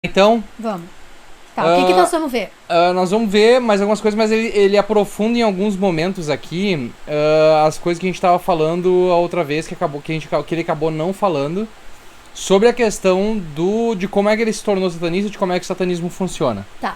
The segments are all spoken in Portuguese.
Então, Vamos. Tá, o que nós vamos ver? nós vamos ver mais algumas coisas, mas ele aprofunda em alguns momentos aqui as coisas que a gente estava falando a outra vez, que ele acabou não falando, sobre a questão de como é que ele se tornou satanista e de como é que o satanismo funciona. Tá.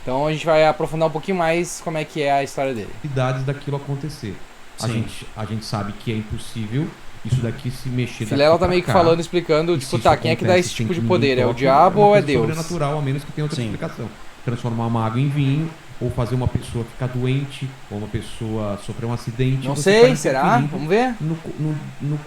Então a gente vai aprofundar um pouquinho mais como é que é a história dele. Idades daquilo acontecer. A gente sabe que é impossível isso daqui se mexer. Filela tá meio que falando, explicando, tipo, tá, quem é que dá esse tipo de poder? É o diabo ou é Deus? Sobrenatural, a menos que tenha outra explicação. Transformar uma água em vinho, ou fazer uma pessoa ficar doente, ou uma pessoa sofrer um acidente. Não sei, será? Vamos ver?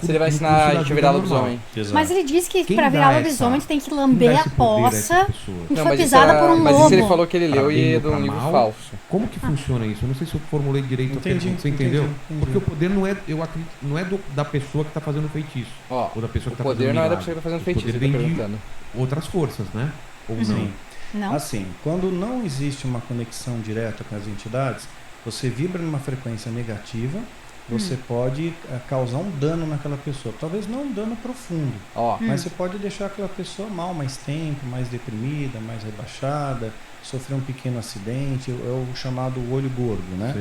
Se ele vai ensinar a gente a virar lobisomem. Mas ele disse que pra virar lobisomem tu tem que lamber a poça que Não, foi pisada por um lobo. Mas isso ele falou que ele leu e é de um livro falso. Como que funciona isso? Eu não sei se eu formulei direito a pergunta. Você entendeu? Porque o poder não é, eu acredito, não é da pessoa que está fazendo o feitiço. Ou da pessoa que o poder não é da pessoa que está fazendo feitiço, ele vem de outras forças, né? Ou não? Não. Assim, quando não existe uma conexão direta com as entidades, você vibra numa frequência negativa, você pode causar um dano naquela pessoa. Talvez não um dano profundo, mas você pode deixar aquela pessoa mal mais tempo, mais deprimida, mais rebaixada, sofrer um pequeno acidente, é o chamado olho gordo, né?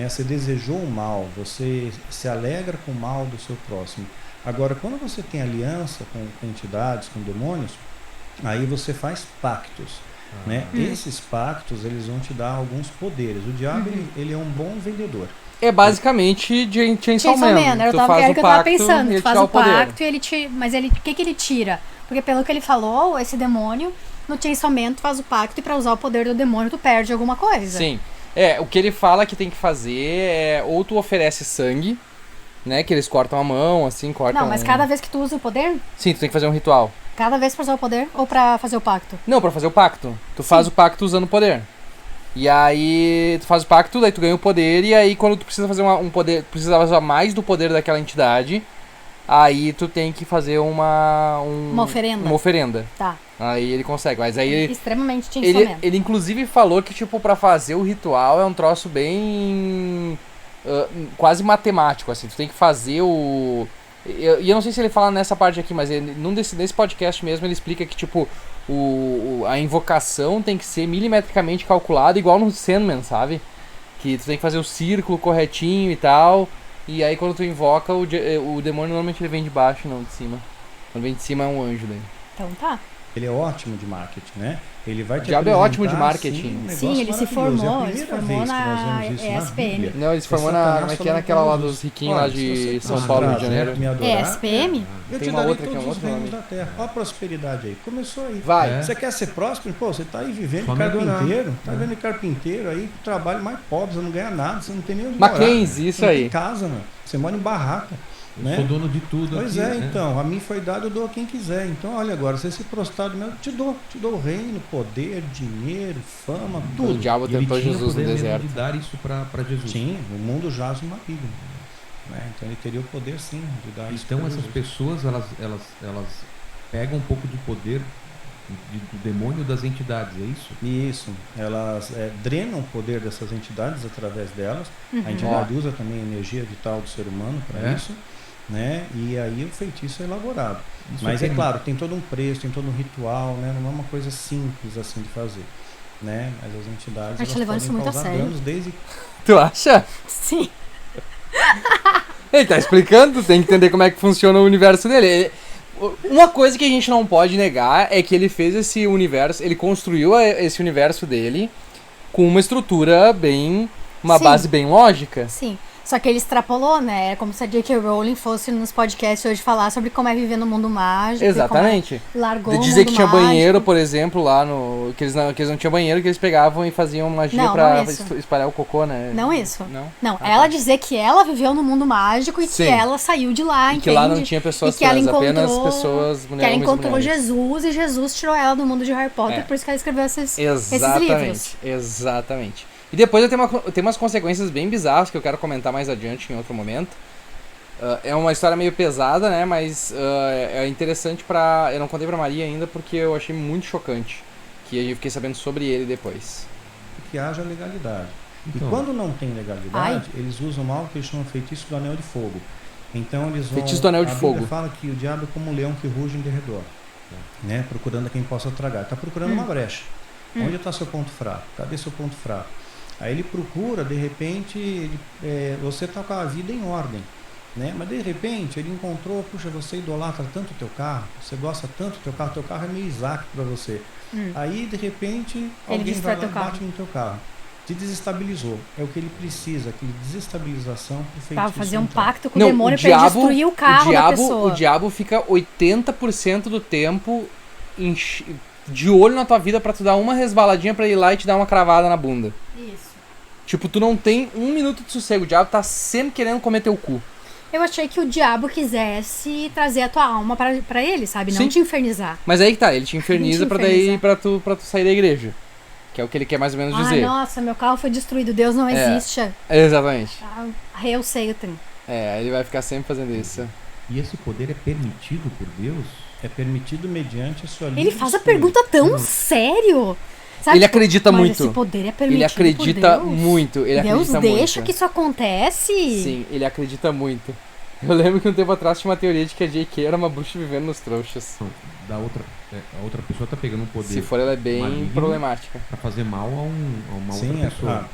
Você desejou o mal, você se alegra com o mal do seu próximo. Agora, quando você tem aliança com entidades, com demônios, aí você faz pactos, né? Esses pactos, eles vão te dar algus poderes. O diabo, ele é um bom vendedor. É basicamente de Chainsaw Man. Tu faz o pacto, tu faz o pacto e ele te... Mas ele, o que ele tira? Porque pelo que ele falou, esse demônio, no Chainsaw Man, tu faz o pacto e pra usar o poder do demônio tu perde alguma coisa. Sim. O que ele fala que tem que fazer é ou tu oferece sangue, né? Que eles cortam a mão, assim, cortam... Não, mas cada vez que tu usa o poder... Sim, tu tem que fazer um ritual. Cada vez pra usar o poder ou pra fazer o pacto? Não, pra fazer o pacto. Tu faz o pacto usando o poder. E aí tu faz o pacto, daí tu ganha o poder, e aí quando tu precisa fazer um poder, precisa usar mais do poder daquela entidade, aí tu tem que fazer uma oferenda. Uma oferenda. Tá. Aí ele consegue, mas aí extremamente ele inclusive falou que tipo pra fazer o ritual é um troço bem quase matemático, assim, tu tem que fazer o... E eu não sei se ele fala nessa parte aqui, mas nesse podcast mesmo ele explica que tipo a invocação tem que ser milimetricamente calculada, igual no Sandman, sabe? Que tu tem que fazer o círculo corretinho e tal. E aí quando tu invoca, o demônio normalmente ele vem de baixo, não de cima. Quando vem de cima é um anjo daí. Então tá. Ele é ótimo de marketing, né? Ele vai te o diabo é ótimo de marketing. Sim, ele se formou na ESPM. Não, ele se formou naquela lá dos riquinhos lá de São Paulo, Rio de Janeiro. ESPM? Tem uma outra que é um outro nome. Da terra. Olha a prosperidade aí. Começou aí. Vai. Você quer ser próspero? Pô, você tá aí vivendo de carpinteiro. Tá vendo de carpinteiro aí, trabalho mais pobre, você não ganha nada, você não tem nem onde morar. Mackenzie, isso aí. Você não tem casa, mano. Você mora em barraca. Eu sou dono de tudo. Pois aqui, então, a mim foi dado, eu dou a quem quiser. Então, olha agora, você se prostrar do meu, te dou o reino, poder, dinheiro, fama, tudo. O diabo tentou Jesus no deserto. De dar isso para Jesus. Sim, o mundo jaz no maligno. Né? Então ele teria o poder sim de dar isso. Então essas pessoas, elas pegam um pouco do poder do demônio das entidades, é isso? Isso, elas drenam o poder dessas entidades através delas. A entidade usa também a energia vital do ser humano para isso. Né? E aí o feitiço é elaborado. Isso. Mas é claro, tem todo um preço, tem todo um ritual, né? Não é uma coisa simples assim de fazer, né? Mas as entidades elas podem causar danos desde... Tu acha? Sim. Ele tá explicando, tu tem que entender como é que funciona o universo dele. Uma coisa que a gente não pode negar é que ele fez esse universo, ele construiu esse universo dele com uma estrutura uma base bem lógica. Sim. Só que ele extrapolou, né? É como se a J.K. Rowling fosse nos podcasts hoje falar sobre como é viver no mundo mágico. Exatamente. Largou dizer o mundo que tinha mágico. banheiro, por exemplo, lá no... Que eles não tinham banheiro, que eles pegavam e faziam magia pra espalhar o cocô, né? Não isso. Não, ela dizer que ela viveu no mundo mágico e que ela saiu de lá, entende? Que lá não tinha pessoas trans, apenas pessoas... Que ela encontrou Jesus e Jesus tirou ela do mundo de Harry Potter, por isso que ela escreveu esses livros. Exatamente. E depois eu tenho umas consequências bem bizarras que eu quero comentar mais adiante em outro momento. É uma história meio pesada, né? Mas é interessante pra... Eu não contei pra Maria ainda porque eu achei muito chocante. Que eu fiquei sabendo sobre ele depois. Que haja legalidade. Então, e quando não tem legalidade, eles usam algo que eles chamam de feitiço do anel de fogo. Então eles vão... Feitiço do anel de fogo. A Bíblia fala que o diabo é como um leão que ruge em derredor. né? Procurando quem possa tragar. Está procurando uma brecha. Onde está seu ponto fraco? Cadê seu ponto fraco? Aí ele procura, de repente, você está com a vida em ordem, né? Mas de repente ele encontrou, puxa, você idolatra tanto o teu carro, você gosta tanto do teu carro é meio Isaac para você. Aí de repente alguém vai lá e bate no teu carro. Te desestabilizou. É o que ele precisa, aquele desestabilização pro feitiço. Pra fazer um pacto com o demônio pra ele destruir o carro da pessoa. O diabo fica 80% do tempo de olho na tua vida pra tu dar uma resbaladinha pra ir lá e te dar uma cravada na bunda. Isso. Tipo, tu não tem um minuto de sossego. O diabo tá sempre querendo comer teu cu. Eu achei que o diabo quisesse trazer a tua alma pra ele, sabe? Não te infernizar. Mas aí que tá, ele te inferniza pra tu sair da igreja. Que é o que ele quer mais ou menos dizer. Nossa, meu carro foi destruído, Deus não existe. Exatamente. Eu sei o trem. Ele vai ficar sempre fazendo isso. E esse poder é permitido por Deus? É permitido mediante a sua livre Ele faz a escolha. pergunta tão sério. Sabe, ele acredita mas muito. Esse poder é permitido ele acredita por Deus. muito. Deus deixa que isso acontece? Sim, ele acredita muito. Eu lembro que um tempo atrás tinha uma teoria de que a J.K. era uma bruxa vivendo nos trouxas. A outra pessoa tá pegando um poder. Se for, ela é bem problemática. Pra fazer mal a uma Sim, outra pessoa.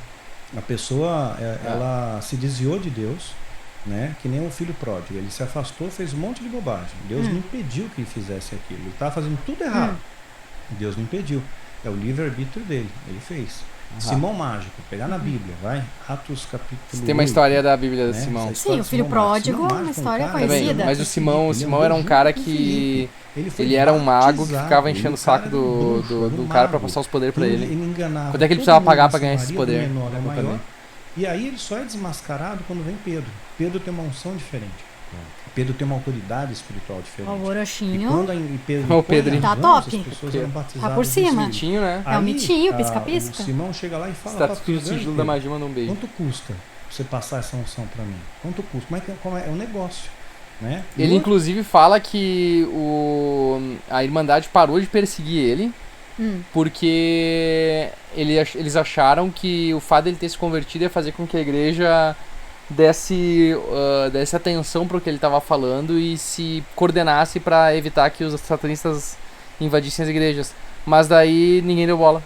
A pessoa, ela se desviou de Deus, né? Que nem o filho pródigo. Ele se afastou, fez um monte de bobagem. Deus não impediu que ele fizesse aquilo. Ele estava fazendo tudo errado. Deus não impediu. É o livre-arbítrio dele. Ele fez. Simão Mágico, pegar na Bíblia, vai. Atos capítulo 8. Tem uma história da Bíblia do Simão. Sim, o filho pródigo é uma história conhecida. Mas o Simão era um cara que... Ele era um mago que ficava enchendo o saco do cara pra passar os poderes pra ele. Quanto é que ele precisava pagar pra ganhar esses poderes? E aí ele só é desmascarado quando vem Pedro. Pedro tem uma unção diferente. Pedro tem uma autoridade espiritual diferente. O Orochinho. E quando o Pedro tá top. As pessoas eram batizadas. Tá por cima. Mitinho, né? É o mitinho, pisca-pisca. O Simão chega lá e fala para Pedro. Sigilo da magia, manda um beijo. Quanto custa você passar essa unção pra mim? Quanto custa? Como é um negócio, né? Ele inclusive fala que a Irmandade parou de perseguir ele porque eles acharam que o fato dele ter se convertido ia fazer com que a igreja desse atenção pro que ele estava falando e se coordenasse para evitar que os satanistas invadissem as igrejas. Mas daí ninguém deu bola.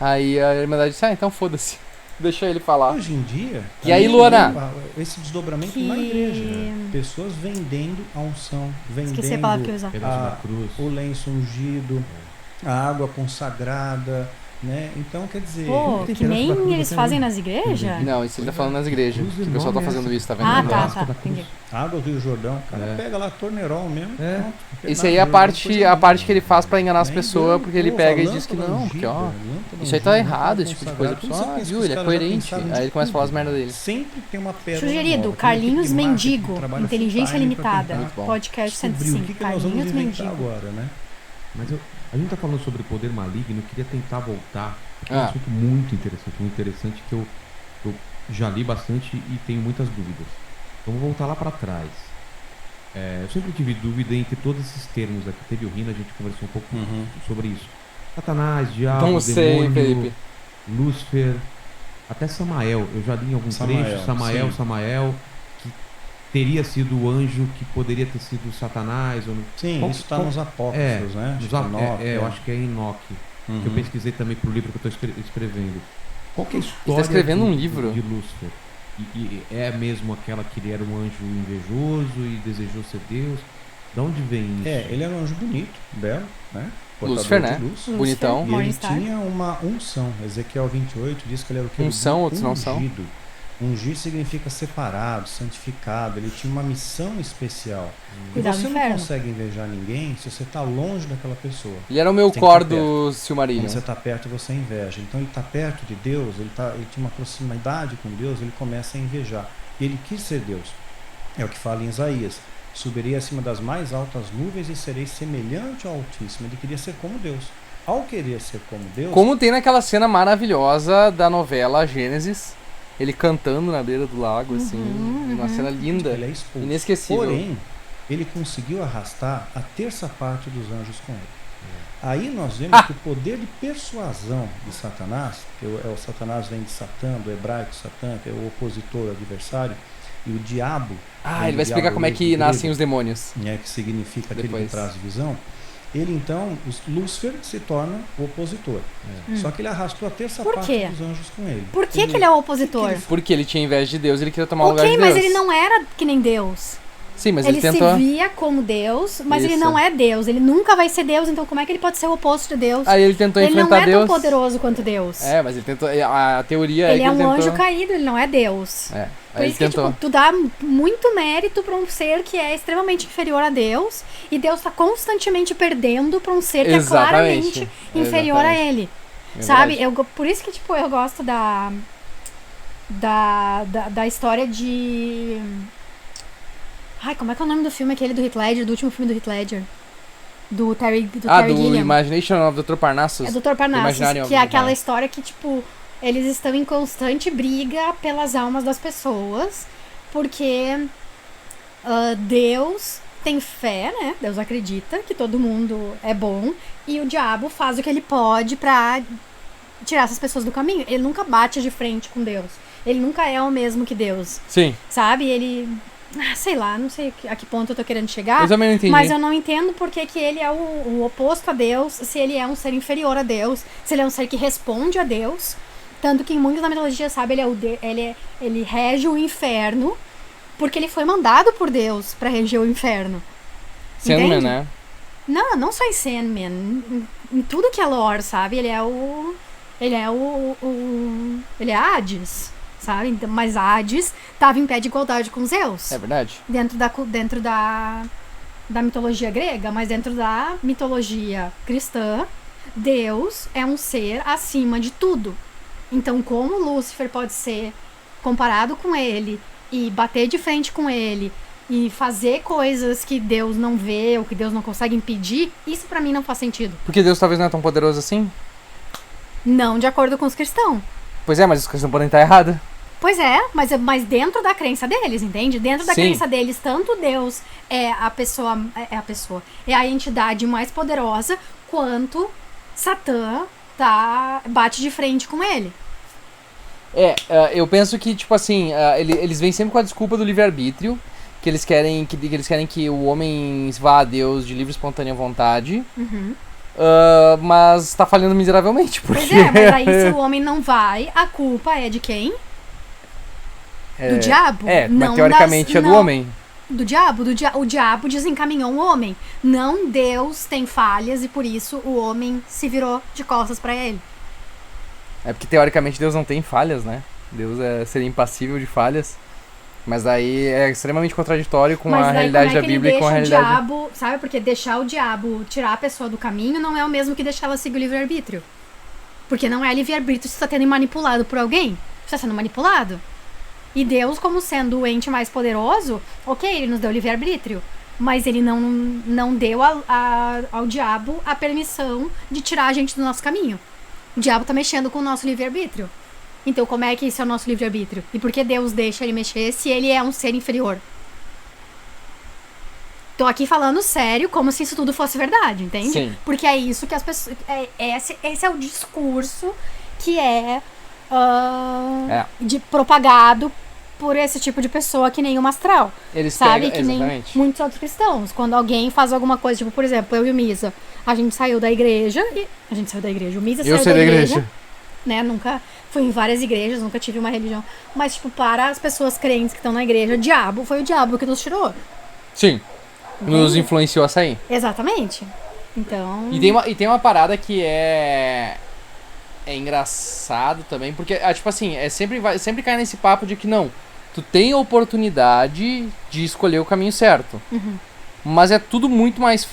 Aí a Irmandade disse, então foda-se. Deixa ele falar. Hoje em dia... E aí, Luana? Esse desdobramento na igreja. Pessoas vendendo a unção, Esqueci a palavra que eu ia usar. O lenço ungido, a água consagrada... Né? Então, quer dizer... que nem eles fazem nas igrejas? Não, isso ele tá falando nas igrejas. Que o pessoal tá fazendo isso, tá vendo? Tá, entendi. A água do Rio Jordão, o cara pega lá tornerol mesmo. Isso aí é a parte que ele faz pra enganar as pessoas, porque ele pega e diz que não, porque isso aí tá errado, esse tipo de coisa. A pessoa, viu, ele é coerente. Aí ele começa a falar as merdas dele. Sempre tem uma pérola. Sugerido, Carlinhos Mendigo, Inteligência Limitada, podcast 105. Carlinhos Mendigo. Agora, né? Mas a gente tá falando sobre poder maligno, eu queria tentar voltar. É um assunto muito interessante que eu já li bastante e tenho muitas dúvidas. Vamos voltar lá para trás. Eu sempre tive dúvida entre todos esses termos aqui. Teve o Rino, a gente conversou um pouco sobre isso. Satanás, diabo, demônio, Lúcifer, até Samael. Eu já li em algum trecho, Samael, que teria sido o anjo que poderia ter sido Satanás. Ou... Sim, isso está nos apócrifos, né? Eu acho que é Enoque. Que eu pesquisei também pro livro que eu estou escrevendo. Qual que é a história Você está escrevendo um livro de Lúcifer? E é mesmo aquela que ele era um anjo invejoso e desejou ser Deus? De onde vem isso? Ele era um anjo bonito, belo, né? Lúcifer, né? Bonitão. E ele tinha uma unção. Ezequiel 28 diz que ele era o que? Unção, outros não são. Ungir significa separado, santificado. Ele tinha uma missão especial. E você não consegue invejar ninguém se você está longe daquela pessoa. Ele era o meu cor do Silmarillion. Quando você está perto, você inveja. Então ele está perto de Deus, ele tinha uma proximidade com Deus, ele começa a invejar. E ele quis ser Deus. É o que fala em Isaías. Subirei acima das mais altas nuvens e serei semelhante ao Altíssimo. Ele queria ser como Deus. Ao querer ser como Deus... Como tem naquela cena maravilhosa da novela Gênesis... Ele cantando na beira do lago, assim, uma cena linda, ele é expulso. Inesquecível. Porém, ele conseguiu arrastar a terça parte dos anjos com ele. Aí nós vemos que o poder de persuasão de Satanás, o Satanás vem de Satã, do hebraico Satã, que é o opositor, o adversário, e o diabo... ele vai explicar como é que nascem os demônios. Que significa aquele que traz visão. Ele então, Lúcifer se torna o opositor. Só que ele arrastou a terça parte dos anjos com ele. Por que ele é o opositor? Porque ele tinha inveja de Deus, ele queria tomar o lugar de Deus. Ok, mas ele não era que nem Deus. Sim, mas ele tentou... se via como Deus, mas ele não é Deus. Ele nunca vai ser Deus, então como é que ele pode ser o oposto de Deus? Aí ele tentou enfrentar Deus. Ele não é tão poderoso quanto Deus. Mas ele tentou... A teoria é que ele é um anjo caído, ele não é Deus. Por isso que, tipo, tu dá muito mérito pra um ser que é extremamente inferior a Deus, e Deus tá constantemente perdendo pra um ser que é claramente inferior a ele. Sabe? Por isso que, tipo, eu gosto da história de... Ai, como é que é o nome do filme aquele do Heath Ledger, do último filme do Heath Ledger? Do Terry Gilliam. Imagination of Dr. Parnassus. É Dr. Parnassus, que é aquela história que, tipo, eles estão em constante briga pelas almas das pessoas, porque Deus tem fé, né? Deus acredita que todo mundo é bom, e o diabo faz o que ele pode pra tirar essas pessoas do caminho. Ele nunca bate de frente com Deus. Ele nunca é o mesmo que Deus. Sim. Sabe? Ele... sei lá, não sei a que ponto eu tô querendo chegar. Eu também não entendi. Mas eu não entendo porque que ele é o oposto a Deus, se ele é um ser inferior a Deus, se ele é um ser que responde a Deus. Tanto que em muitas da mitologia, sabe, ele rege o inferno porque ele foi mandado por Deus pra reger o inferno. Sandman, né? Não só em Sandman, em tudo que é lore, sabe? Ele é Hades. Sabe? Mas Hades estava em pé de igualdade com Zeus. É verdade. Dentro da mitologia grega, mas dentro da mitologia cristã, Deus é um ser acima de tudo. Então, como Lúcifer pode ser comparado com ele e bater de frente com ele e fazer coisas que Deus não vê ou que Deus não consegue impedir, isso pra mim não faz sentido. Porque Deus talvez não é tão poderoso assim? Não, de acordo com os cristãos. Pois é, mas os cristãos podem estar errados. Pois é, mas dentro da crença deles, entende? Dentro da crença deles, tanto Deus é a entidade mais poderosa, quanto Satã bate de frente com ele. Eu penso que, tipo assim, eles vêm sempre com a desculpa do livre-arbítrio, que eles querem que o homem vá a Deus de livre e espontânea vontade. Uhum. Mas tá falhando miseravelmente. Porque... Pois é, mas aí se o homem não vai, a culpa é de quem? Do diabo? Mas teoricamente é do homem. Do diabo? O diabo desencaminhou o homem. Não, Deus tem falhas e por isso o homem se virou de costas pra ele. É porque teoricamente Deus não tem falhas, né? Deus seria impassível de falhas. Mas aí é extremamente contraditório com a realidade da Bíblia e com a realidade... Diabo, sabe? Porque deixar o diabo tirar a pessoa do caminho não é o mesmo que deixar ela seguir o livre-arbítrio. Porque não é livre-arbítrio se você está sendo manipulado por alguém. Você está sendo manipulado. E Deus, como sendo o ente mais poderoso, ok, ele nos deu livre-arbítrio. Mas ele não deu ao diabo a permissão de tirar a gente do nosso caminho. O diabo está mexendo com o nosso livre-arbítrio. Então, como é que isso é o nosso livre-arbítrio? E por que Deus deixa ele mexer se ele é um ser inferior? Tô aqui falando sério, como se isso tudo fosse verdade, entende? Sim. Porque é isso que as pessoas... Esse é o discurso que propagado por esse tipo de pessoa que nem o Mastral. Eles sabe? Pegam, que nem muitos outros cristãos. Quando alguém faz alguma coisa, tipo, por exemplo, eu e o Misa, a gente saiu da igreja, o Misa saiu da igreja. Né? Nunca fui em várias igrejas, nunca tive uma religião. Mas, tipo, para as pessoas crentes que estão na igreja, foi o diabo que nos tirou. Sim. Nos influenciou a sair. Exatamente. Então... E tem uma parada que é engraçado também, porque, tipo assim, sempre cai nesse papo de que não, tu tem a oportunidade de escolher o caminho certo. Uhum. Mas é tudo muito mais,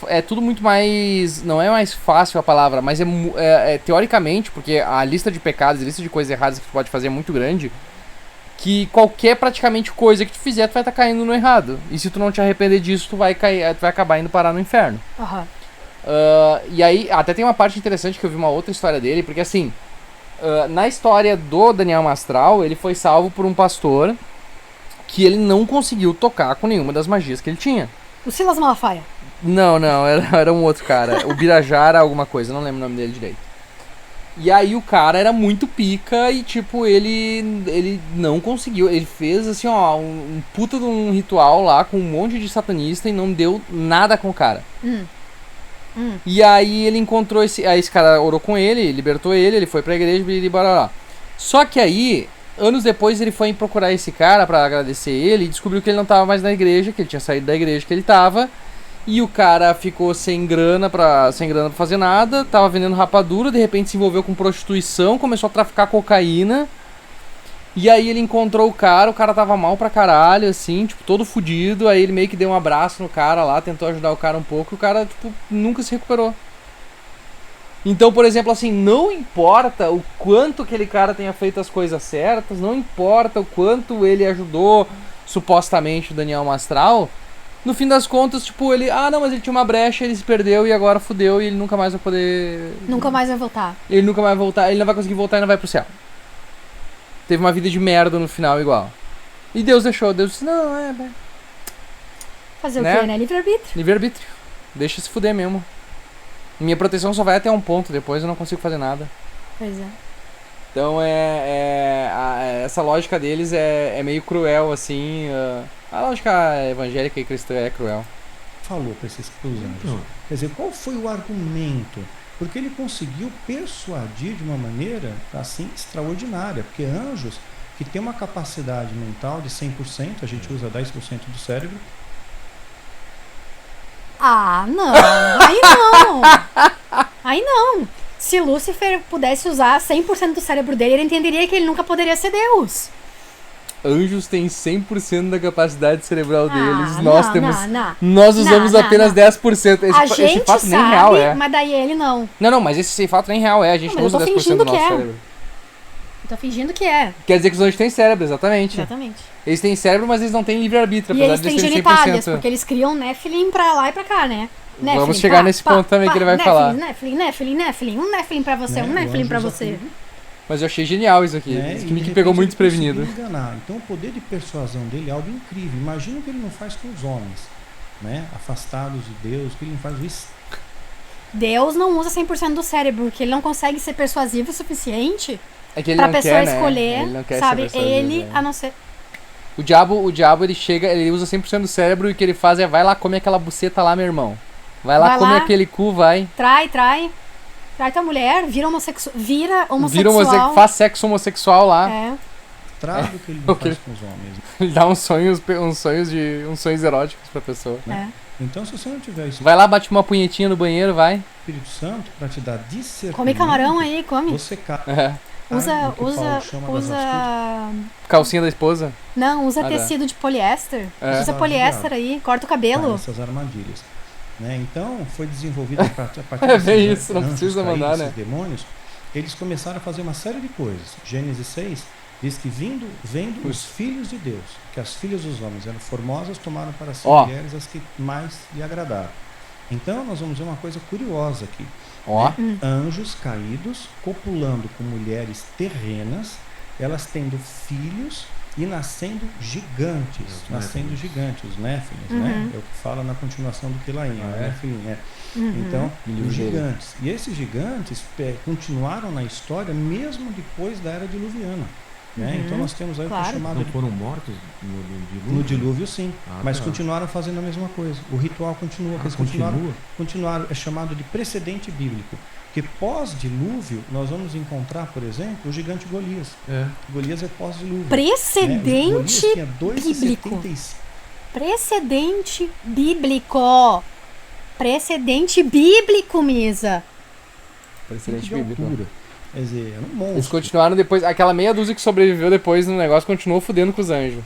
não é mais fácil a palavra, mas teoricamente, porque a lista de pecados, a lista de coisas erradas que tu pode fazer é muito grande, que qualquer praticamente coisa que tu fizer, tu vai estar caindo no errado. E se tu não te arrepender disso, tu vai acabar indo parar no inferno. Uhum. E aí, até tem uma parte interessante que eu vi uma outra história dele, porque assim, na história do Daniel Mastral, ele foi salvo por um pastor que ele não conseguiu tocar com nenhuma das magias que ele tinha. O Silas Malafaia? Não, era um outro cara. O Birajara alguma coisa, não lembro o nome dele direito. E aí o cara era muito pica e tipo, ele não conseguiu. Ele fez assim, ó, um puta de um ritual lá com um monte de satanista e não deu nada com o cara. E aí ele encontrou esse cara orou com ele, libertou ele foi pra igreja e barará. Só que aí, anos depois, ele foi procurar esse cara pra agradecer ele e descobriu que ele não tava mais na igreja, que ele tinha saído da igreja que ele tava. E o cara ficou sem grana pra fazer nada, tava vendendo rapadura, de repente se envolveu com prostituição, começou a traficar cocaína. E aí ele encontrou o cara tava mal pra caralho, assim, tipo, todo fudido. Aí ele meio que deu um abraço no cara lá, tentou ajudar o cara um pouco, e o cara, tipo, nunca se recuperou. Então, por exemplo, assim, não importa o quanto aquele cara tenha feito as coisas certas, não importa o quanto ele ajudou, supostamente, o Daniel Mastral, no fim das contas, tipo, ele... Ah, não, mas ele tinha uma brecha, ele se perdeu e agora fudeu e ele nunca mais vai poder... Nunca mais vai voltar. Ele nunca vai voltar, ele não vai conseguir voltar e não vai pro céu. Teve uma vida de merda no final igual. E Deus deixou, Deus disse, não, Fazer né? o quê, né? Livre-arbítrio. Livre-arbítrio. Deixa se fuder mesmo. Minha proteção só vai até um ponto, depois eu não consigo fazer nada. Pois é. Então essa lógica deles é meio cruel, assim. A lógica evangélica e cristã é cruel. Falou para esses anjos. Quer dizer, qual foi o argumento? Porque ele conseguiu persuadir de uma maneira, assim, extraordinária. Porque anjos, que tem uma capacidade mental de 100%, a gente usa 10% do cérebro. Ah, não. Aí não. Aí não. Se Lúcifer pudesse usar 100% do cérebro dele, ele entenderia que ele nunca poderia ser Deus. Anjos têm 100% da capacidade cerebral deles. Não, nós usamos apenas 10%. Esse fato sabe, nem real é. Mas daí ele não. Não, mas esse fato nem real é. A gente não usa 10% do nosso cérebro. Eu tô fingindo que é. Quer dizer que os anjos têm cérebro, exatamente. Exatamente. Eles têm cérebro, mas eles não têm livre-arbítrio, E apesar eles de têm serem 100%. genitálias, porque eles criam Nephilim pra lá e pra cá, né? Nephilim, Vamos chegar nesse ponto também que ele vai falar. Nephilim. Um Nephilim pra você, um Nephilim pra você. Mas eu achei genial isso aqui. Né? Isso que me pegou muito desprevenido. Enganar. Então o poder de persuasão dele é algo incrível. Imagina o que ele não faz com os homens, né? Afastados de Deus, o que ele não faz isso. Deus não usa 100% do cérebro, porque ele não consegue ser persuasivo o suficiente que ele pra não pessoa quer, escolher, né? Ele não quer sabe? ser Ele, né? a não ser... O diabo ele usa 100% do cérebro e o que ele faz é vai lá, come aquela buceta lá, meu irmão. Vai lá, come aquele cu, vai. Trai tua mulher, vira homossexual. Faz sexo homossexual lá. É. Traga o que ele não faz com os homens. Ele dá uns sonhos eróticos pra pessoa. Né? Então, se você não tiver isso, vai lá, bate uma punhetinha no banheiro, vai. Espírito Santo para te dar discernimento. Come camarão aí, come. Você usa calcinha da esposa? Não, usa tecido de poliéster. Usa poliéster aí, corta o cabelo. Essas armadilhas. Né? Então, foi desenvolvido a partir isso, não precisa mandar, né? Demônios, eles começaram a fazer uma série de coisas. Gênesis 6 diz que vendo os filhos de Deus, que as filhas dos homens eram formosas, tomaram para si mulheres as que mais lhe agradaram. Então, nós vamos ver uma coisa curiosa aqui. Né? Anjos caídos copulando com mulheres terrenas, elas tendo filhos e nascendo gigantes, os Néfilis, né? É o que fala na continuação do Quilaim, Então, os gigantes. E esses gigantes continuaram na história mesmo depois da era diluviana. Né? Então nós temos aí o que é chamado... Não foram mortos no dilúvio? No dilúvio, sim. Mas continuaram fazendo a mesma coisa. O ritual continua. Eles continuaram, é chamado de precedente bíblico. Porque pós-dilúvio, nós vamos encontrar, por exemplo, o gigante Golias. Golias é pós-dilúvio. Precedente bíblico. Precedente bíblico. Precedente bíblico, Misa. Precedente bíblico. Quer dizer, era um monstro. Eles continuaram depois, aquela meia dúzia que sobreviveu depois no negócio continuou fudendo com os anjos.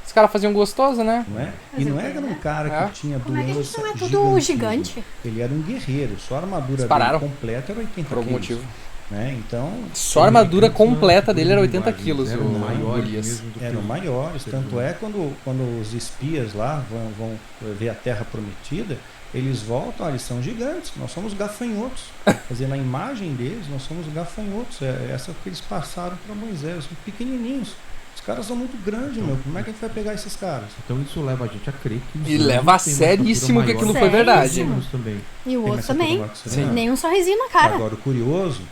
Os caras faziam gostoso, né? Não é? E não era um cara que tinha Como é que a gente não é tudo gigante? Ele era um guerreiro, só a armadura dele completa era 80 por algum quilos. motivo. Né? Então, só a armadura completa dele era 80 quilos. Eram maiores. Eram maiores. Tanto é quando os espias lá vão ver a Terra Prometida, eles voltam, eles são gigantes, nós somos gafanhotos. Quer dizer, na imagem deles, nós somos gafanhotos. É essa que eles passaram para Moisés, são pequenininhos. Os caras são muito grandes, meu. Como é que a gente vai pegar esses caras? Então isso leva a gente a crer que... E leva a seríssimo que aquilo foi verdade. Também. E o outro também. Nem um sorrisinho na cara. Agora, o curioso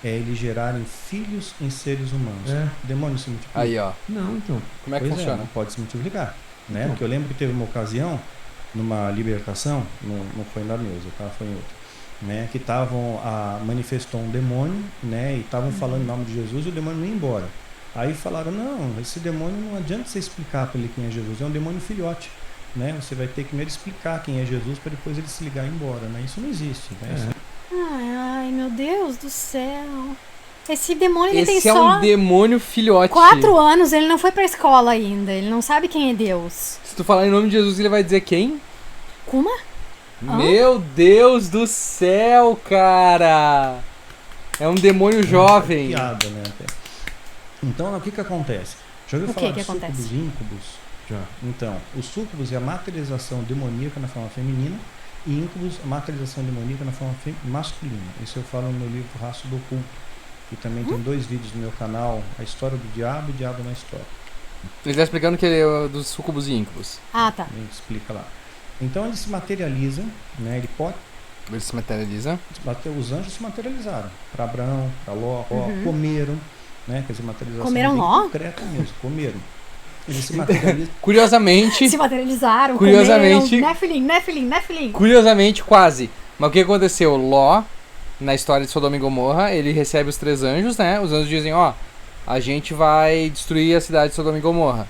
é eles gerarem filhos em seres humanos. Demônio se multiplica. Aí, ó. Não, então. Como é que funciona? Não pode se multiplicar. Né? Porque eu lembro que teve uma ocasião, numa libertação, não foi na mesa, tá? Foi em outra. né, que manifestou um demônio, né, e estavam falando em nome de Jesus e o demônio não ia embora. Aí falaram, não, esse demônio não adianta você explicar para ele quem é Jesus, é um demônio filhote, né, você vai ter que primeiro explicar quem é Jesus para depois ele se ligar e ir embora, né, isso não existe, né? Ai, meu Deus do céu. Esse demônio, ele tem Esse é só um demônio filhote. 4 anos, ele não foi pra escola ainda, ele não sabe quem é Deus. Se tu falar em nome de Jesus, ele vai dizer quem? Kuma? Meu Deus do céu, cara! É um demônio jovem. Piada, né, até. Então, o que acontece? Já ouviu falar de súcubos e íncubos? Já. Então, os súcubos é a materialização demoníaca na forma feminina e íncubos a materialização demoníaca na forma masculina. Isso eu falo no livro Raço do Oculto. E também tem 2 vídeos no meu canal, A História do Diabo e o Diabo na História. Ele está explicando que ele é dos súcubos e íncubos. Ah, tá. Ele explica lá. Então ele se materializa, né? Ele pode... Ele se materializa. Os anjos se materializaram. Para Abraão, para Ló, comeram, né? Quer dizer, materialização Comeram Ló? concreta mesmo, comeram. Eles se materializam. Curiosamente... Se materializaram, curiosamente, comeram, Nefilim. Curiosamente, quase. Mas o que aconteceu? Ló, na história de Sodoma e Gomorra, ele recebe os 3 anjos, né? Os anjos dizem, a gente vai destruir a cidade de Sodoma e Gomorra.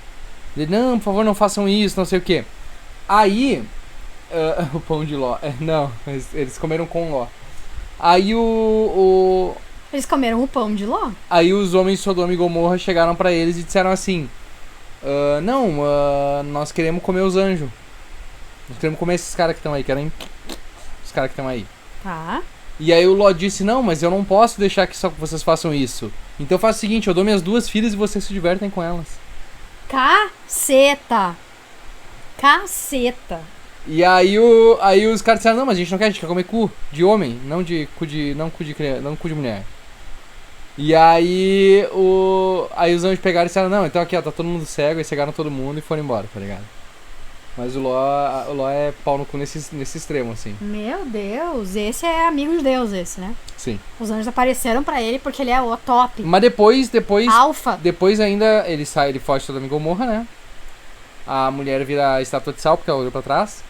Ele, não, por favor, não façam isso, não sei o quê. Aí, o pão de Ló. Não, eles comeram com Ló. Aí Eles comeram o pão de Ló? Aí os homens de Sodoma e Gomorra chegaram pra eles e disseram assim, nós queremos comer os anjos. Nós queremos comer esses caras que estão aí, querem os caras que estão aí. Tá. E aí o Ló disse, não, mas eu não posso deixar que só vocês façam isso. Então eu faço o seguinte, eu dou minhas 2 filhas e vocês se divertem com elas. Caceta. E aí os caras disseram, não, mas a gente quer comer cu de homem, não cu de mulher. E aí os anjos pegaram e disseram, não, então aqui ó, tá todo mundo cego, e cegaram todo mundo e foram embora, tá ligado? Mas o Ló é pau no cu nesse extremo, assim. Meu Deus, esse é amigo de Deus, esse, né? Sim. Os anjos apareceram pra ele porque ele é o top. Mas depois Alfa. Depois ainda ele foge de Sodoma e Gomorra, né? A mulher vira estátua de sal porque ela olhou pra trás.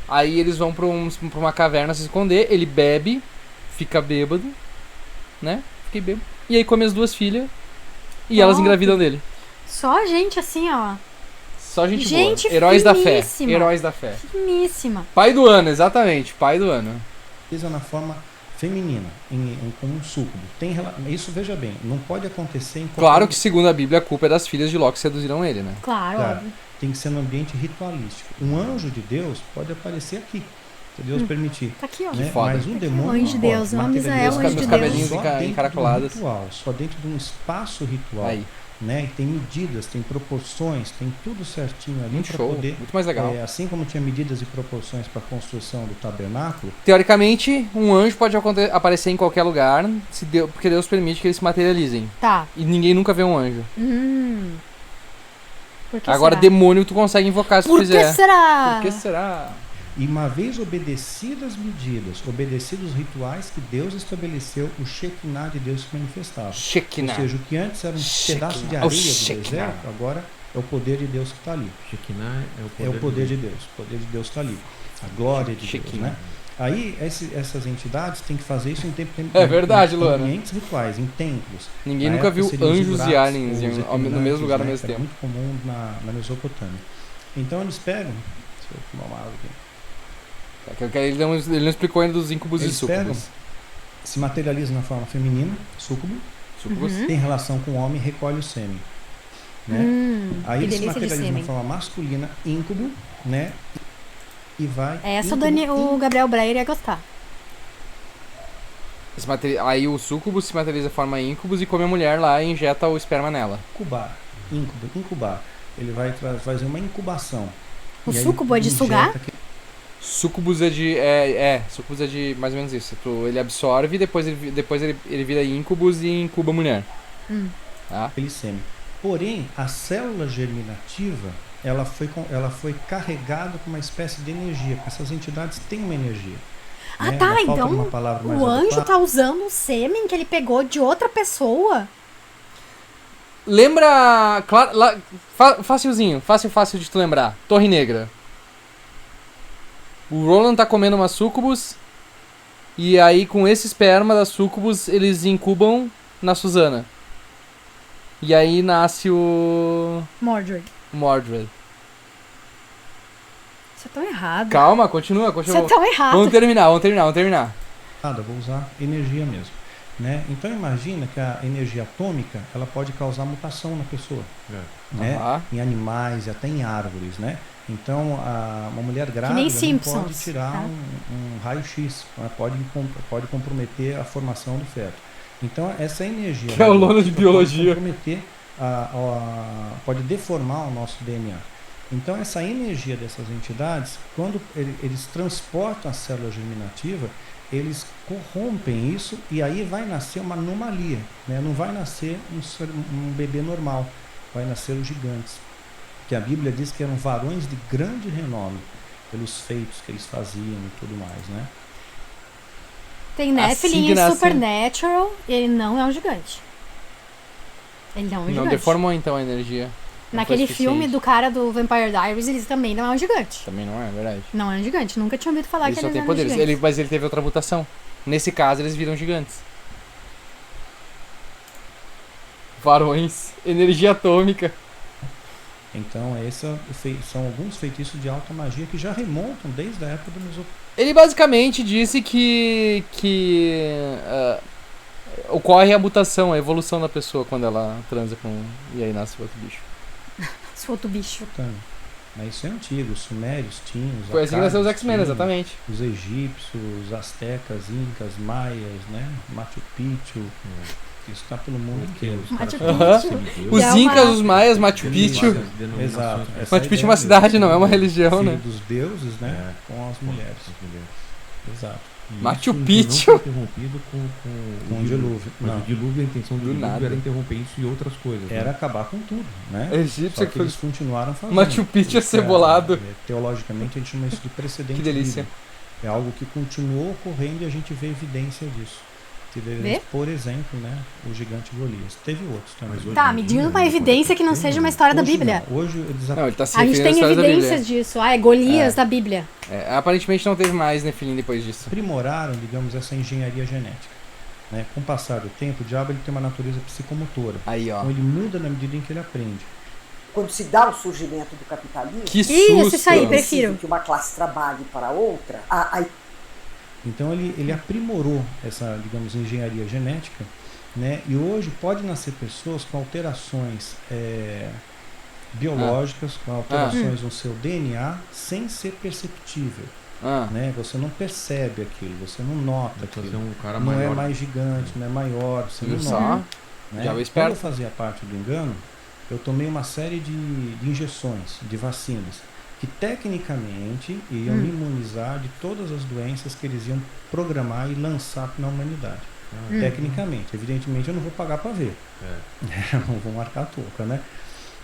Aí eles vão pra uma caverna se esconder, ele bebe, fica bêbado, né? Fiquei bêbado. E aí come as 2 filhas e elas engravidam dele. Só gente assim, ó. Só gente Gente boa. Heróis da fé. finíssima. Heróis da fé. Finíssima. Pai do ano, exatamente. Pai do ano. Na forma feminina, como um súcubo. Isso, veja bem, não pode acontecer em qualquer... Claro que, segundo a Bíblia, a culpa é das filhas de Ló que seduziram ele, né? Claro, óbvio. Tem que ser no ambiente ritualístico. Um anjo de Deus pode aparecer aqui, se Deus permitir. Tá aqui, ó. Né? foda. Mas um Aqui, demônio... o anjo de Deus, o nome de Israel, o anjo de Meus Deus. cabelinhos Só dentro encaracolados. de um ritual, só dentro de um espaço ritual. Aí. Né? E tem medidas, tem proporções, tem tudo certinho ali para poder... Muito mais legal. Assim como tinha medidas e proporções para a construção do tabernáculo... Teoricamente, um anjo pode aparecer em qualquer lugar, porque Deus permite que eles se materializem. Tá. E ninguém nunca vê um anjo. Por que Agora, será? demônio tu consegue invocar se tu quiser. Por que será? Por que será? E uma vez obedecidas medidas, obedecidos os rituais que Deus estabeleceu, o Shekinah de Deus se manifestava. Shekinah. Ou seja, o que antes era um pedaço de areia do deserto, agora é o poder de Deus que está ali. Shekinah é o poder de Deus. O poder de Deus está ali. A glória de Deus, né? Aí essas entidades têm que fazer isso em verdade, Luana. ambientes rituais, em templos. Ninguém Na nunca época viu seriam os anjos e Ibrats, aliens ou os no Equiminantes, mesmo lugar ao né, mesmo que era tempo. muito comum na Mesopotâmia. Então eles pegam... Deixa eu tomar uma água aqui. Ele não explicou ainda dos íncubos e Eles súcubos. pegam, se materializam na forma feminina, súcubo, tem relação com o homem, recolhe o sêmen. Né? Aí ele se materializa na forma masculina, íncubo, né? E vai... Essa o Gabriel Breyer ia gostar. Aí o súcubo se materializa na forma íncubos e come a mulher lá e injeta o esperma nela. Incubar. Ele vai fazer uma incubação. O súcubo é de sugar? Súcubus é de mais ou menos isso. Ele absorve e depois ele vira íncubus e incuba a mulher. Tá? Aquele sêmen. Porém, a célula germinativa, ela foi carregada com uma espécie de energia. Essas entidades têm uma energia. Ah, né? Tá. Então o anjo tá usando o sêmen que ele pegou de outra pessoa? Lembra... Facilzinho. Fácil de tu lembrar. Torre Negra. O Roland tá comendo uma súcubus E aí, com esse esperma da Sucubus, eles incubam na Susana. E aí nasce o Mordred. Mordred. Isso é tão errado. Calma, continua. Isso é tão errado. Vamos terminar. Nada, vou usar energia mesmo. Né? Então imagina que a energia atômica ela pode causar mutação na pessoa, né? Em animais e até em árvores, né? Então uma mulher grávida não pode tirar um raio-x, né? pode comprometer a formação do feto. Então essa energia que é o aluno de biologia pode comprometer pode deformar o nosso DNA. Então essa energia dessas entidades, quando eles transportam a célula germinativa, eles corrompem isso e aí vai nascer uma anomalia, né? Não vai nascer um bebê normal, vai nascer os gigantes, que a Bíblia diz que eram varões de grande renome pelos feitos que eles faziam e tudo mais, né? Tem Nephilim em Supernatural e ele não é um gigante. Ele não é um gigante. Não deformou então a energia. Naquele filme do cara do Vampire Diaries, ele também não é um gigante. Também não é, verdade. Não é um gigante. Nunca tinha ouvido falar que ele só tem poderes. Mas ele teve outra mutação. Nesse caso, eles viram gigantes. Varões. Energia atômica. Então, são alguns feitiços de alta magia que já remontam desde a época do Mesopotâmia. Ele basicamente disse que ocorre a mutação, a evolução da pessoa quando ela transa com... E aí nasce outro bicho. Outro bicho. Mas isso é antigo, os sumérios tinham, os foi assim que nasceu os X-Men, exatamente. Os egípcios, os astecas, incas, maias, né? Machu Picchu, isso tá pelo mundo inteiro. Os incas, os maias, Machu Picchu. Exato. Machu Picchu é uma cidade, não é uma religião, né? Dos deuses, né? Com as mulheres. Exato. Machu Picchu. Interrompido com o dilúvio. Mas o dilúvio, a intenção do dilúvio era interromper isso e outras coisas. Era acabar com tudo, né? Egípcio que eles continuaram fazendo. Machu Picchu é cebolado. Teologicamente a gente chama isso de precedente. Que delícia. Bíblico. É algo que continuou ocorrendo e a gente vê evidência disso. Por exemplo, né, o gigante Golias. Teve outros também. Tá, me diga uma evidência que não seja uma história da Bíblia. Hoje eles a gente tem evidências disso. É Golias da Bíblia. Aparentemente não teve mais Nephilim depois disso. Aprimoraram, digamos, essa engenharia genética. Né? Com o passar do tempo, o diabo ele tem uma natureza psicomotora. Aí, ó. Então ele muda na medida em que ele aprende. Quando se dá o surgimento do capitalismo, que susto! Isso aí, prefiro. Que uma classe trabalhe para outra, então ele aprimorou essa, digamos, engenharia genética, né? E hoje pode nascer pessoas com alterações biológicas, com alterações no seu DNA, sem ser perceptível. Né? Você não percebe aquilo, você não nota aquilo. Um cara não maior. É mais gigante, não é maior, você não nota. Né? Quando eu fazia parte do engano, eu tomei uma série de injeções, de vacinas, que tecnicamente iam me imunizar de todas as doenças que eles iam programar e lançar na humanidade. Tecnicamente, evidentemente eu não vou pagar para ver. Não vou marcar a touca, né?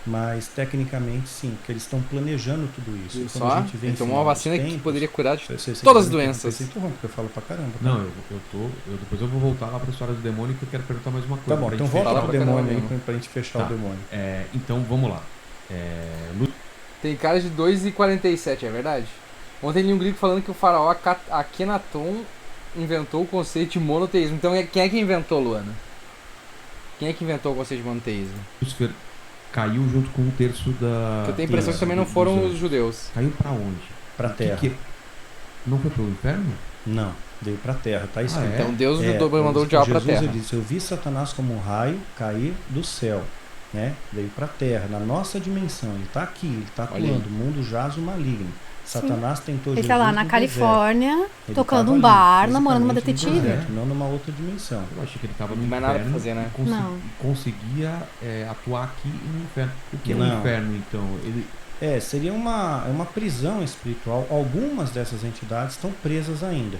Mas tecnicamente sim, porque eles estão planejando tudo isso. Só? A gente vê tomou uma vacina que poderia curar de todas as doenças. Você interrompe, porque eu falo pra caramba. Tá? Não, depois eu vou voltar lá pra história do demônio, que eu quero perguntar mais uma coisa. Tá bom, então volta pro demônio aí pra gente fechar o demônio. Então vamos lá. Tem cara de 2,47, é verdade? Ontem li um grito falando que o faraó Akhenaton inventou o conceito de monoteísmo. Então quem é que inventou, Luana? Quem é que inventou o conceito de monoteísmo? Lúcifer caiu junto com um terço da... Eu tenho a impressão que também não foram os judeus. Caiu pra onde? Pra terra. Não foi pro inferno? Não, veio pra terra, tá escrito. Então Deus mandou o diabo pra terra. Jesus disse, eu vi Satanás como um raio cair do céu. Né? Veio para a Terra, na nossa dimensão. Ele está aqui, ele está atuando. O mundo jaz o maligno. Satanás tentou Jesus. Ele está lá na Califórnia, tocando um bar, namorando uma detetive. Não numa outra dimensão. Eu achei que ele estava no inferno. Não mais nada pra fazer, né? Conseguia atuar aqui no inferno. O que é o inferno, então? Seria uma prisão espiritual. Algumas dessas entidades estão presas ainda.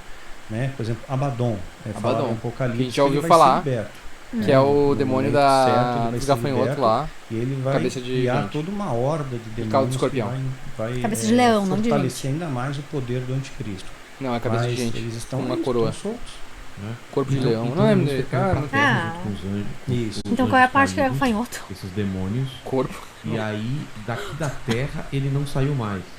Né? Por exemplo, Abaddon. Abaddon. Apocalipse, a gente já ouviu falar. Que é o demônio dos gafanhotos lá. E ele vai criar toda uma horda de demônios que vai cabeça de leão, não de fortalecer ainda mais o poder do anticristo. Não, é cabeça de gente. Eles estão uma coroa. Soltos. Né? Corpo de leão. Não é isso. Então qual é a parte que é gafanhoto? Esses demônios. Corpo. E aí, daqui da terra, ele não saiu mais.